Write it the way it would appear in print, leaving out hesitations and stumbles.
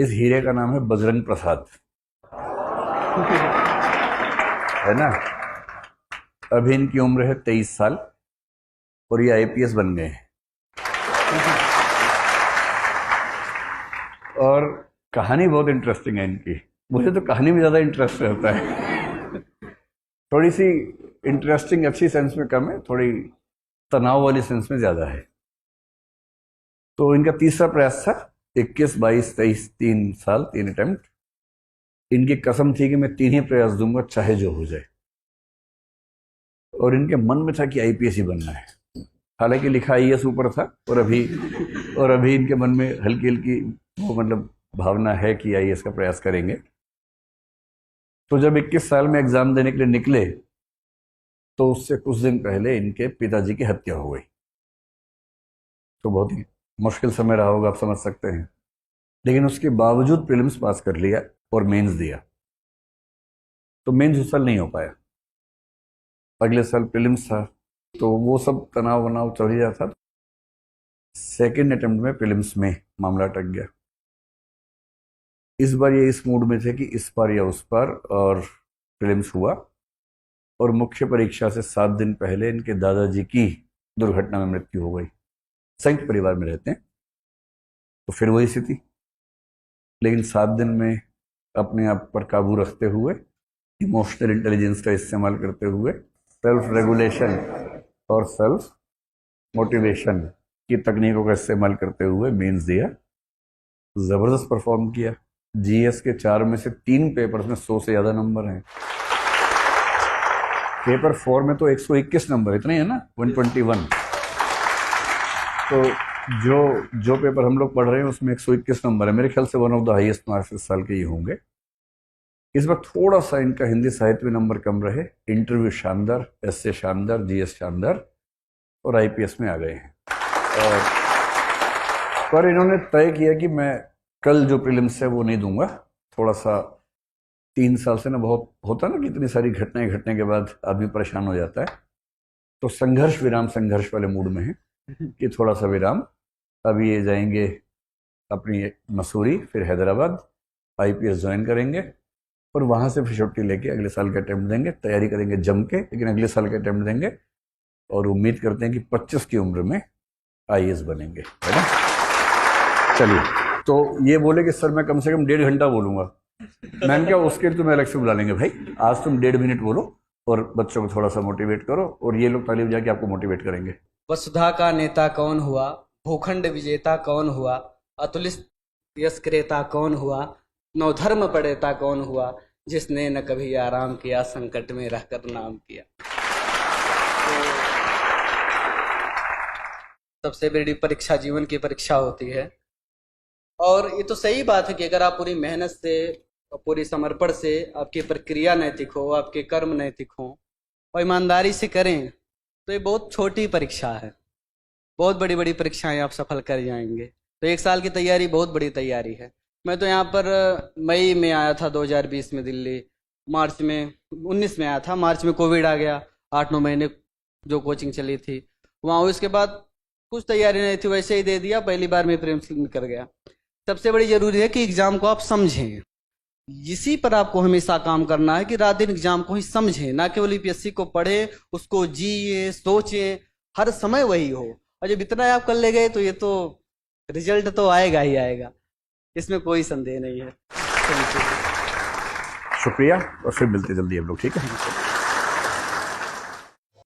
इस हीरे का नाम है बजरंग प्रसाद, है ना। अभी इनकी उम्र है 23 साल और ये आईपीएस बन गए हैं। और कहानी बहुत इंटरेस्टिंग है इनकी। मुझे तो कहानी में ज़्यादा इंटरेस्ट रहता है। थोड़ी सी इंटरेस्टिंग अच्छी सेंस में कम है, थोड़ी तनाव वाली सेंस में ज़्यादा है। तो इनका तीसरा प्रयास था, 21, 22, 23, 3 साल, 3 अटेम्प्ट। इनकी कसम थी कि मैं 3 ही प्रयास दूंगा चाहे जो हो जाए। और इनके मन में था कि आईपीएस ही बनना है। हालांकि लिखा आईएएस ऊपर था, और अभी इनके मन में हल्की हल्की वो मतलब भावना है कि आईएएस का प्रयास करेंगे। तो जब 21 साल में एग्जाम देने के लिए निकले तो उससे कुछ दिन पहले इनके पिताजी की हत्या हो गई। तो बहुत ही मुश्किल समय रहा होगा, आप समझ सकते हैं। लेकिन उसके बावजूद प्रीलिम्स पास कर लिया और मेंस दिया। तो मेंस उस साल नहीं हो पाया, अगले साल प्रीलिम्स था, तो वो सब तनाव वनाव चल ही जाता था। सेकेंड अटेम्प्ट में प्रीलिम्स में मामला अटक गया। इस बार ये इस मूड में थे कि इस बार या उस बार, और प्रीलिम्स हुआ। और मुख्य परीक्षा से 7 दिन पहले इनके दादाजी की दुर्घटना में मृत्यु हो गई। संयुक्त परिवार में रहते हैं तो फिर वही स्थिति। लेकिन 7 दिन में अपने आप पर काबू रखते हुए, इमोशनल इंटेलिजेंस का इस्तेमाल करते हुए, सेल्फ रेगुलेशन और सेल्फ मोटिवेशन की तकनीकों का इस्तेमाल करते हुए मेंस दिया। जबरदस्त परफॉर्म किया। जीएस के 4 में से 3 पेपर्स में 100 से ज्यादा नंबर हैं। पेपर 4 में तो 121 नंबर, इतने ही है ना, 121। तो जो पेपर हम लोग पढ़ रहे हैं उसमें 121 नंबर है। मेरे ख्याल से one of the highest marks इस साल के ये होंगे। इस बार थोड़ा सा इनका हिंदी साहित्य में नंबर कम रहे। इंटरव्यू शानदार, एसए शानदार, जीएस शानदार, और आईपीएस में आ गए हैं। और पर इन्होंने तय किया कि मैं कल जो प्रीलिम्स है वो नहीं दूंगा। थोड़ा सा 3 साल से ना बहुत होता ना कि इतनी सारी घटनाएं घटने के बाद आदमी परेशान हो जाता है। तो संघर्ष विराम, संघर्ष वाले मूड में है कि थोड़ा सा विराम। अभी ये जाएंगे अपनी मसूरी, फिर हैदराबाद, आईपीएस ज्वाइन करेंगे और वहां से फिर छुट्टी लेके अगले साल के अटेम्प्ट देंगे। तैयारी करेंगे जम के, लेकिन अगले साल के अटेम्प्ट देंगे और उम्मीद करते हैं कि 25 की उम्र में आईएएस बनेंगे, है ना। चलिए, तो ये बोले कि सर मैं कम से कम 1.5 घंटा बोलूंगा। मैम क्या, उसके लिए तुम्हें अलग से बुला लेंगे भाई, आज तुम 1.5 मिनट बोलो और बच्चों को थोड़ा सा मोटिवेट करो, और ये लोग तालीम जाके आपको मोटिवेट करेंगे। वसुधा का नेता कौन हुआ, भूखंड विजेता कौन हुआ, अतुलित यश क्रेता कौन हुआ, नवधर्म पढ़ेता कौन हुआ, जिसने न कभी आराम किया, संकट में रहकर नाम किया। तो सबसे बड़ी परीक्षा जीवन की परीक्षा होती है। और ये तो सही बात है कि अगर आप पूरी मेहनत से और पूरी समर्पण से, आपकी प्रक्रिया नैतिक हो, आपके कर्म नैतिक हो और ईमानदारी से करें, तो ये बहुत छोटी परीक्षा है। बहुत बड़ी बड़ी परीक्षाएं आप सफल कर जाएंगे। तो 1 साल की तैयारी बहुत बड़ी तैयारी है। मैं तो यहाँ पर मई में आया था 2020 में दिल्ली, मार्च में 19 में आया था, मार्च में कोविड आ गया। 8-9 महीने जो कोचिंग चली थी वहाँ, उसके बाद कुछ तैयारी नहीं थी, वैसे ही दे दिया। पहली बार में प्रीलिम्स निकल गया। सबसे बड़ी जरूरी है कि एग्जाम को आप समझें। इसी पर आपको हमेशा काम करना है कि रात दिन एग्जाम को ही समझें, ना केवल यूपीएससी को पढ़े, उसको जिए, सोचें, हर समय वही हो। और जब इतना आप कर ले गए तो ये तो रिजल्ट तो आएगा ही आएगा, इसमें कोई संदेह नहीं है। शुक्रिया, और फिर मिलते जल्दी हम लोग, ठीक है।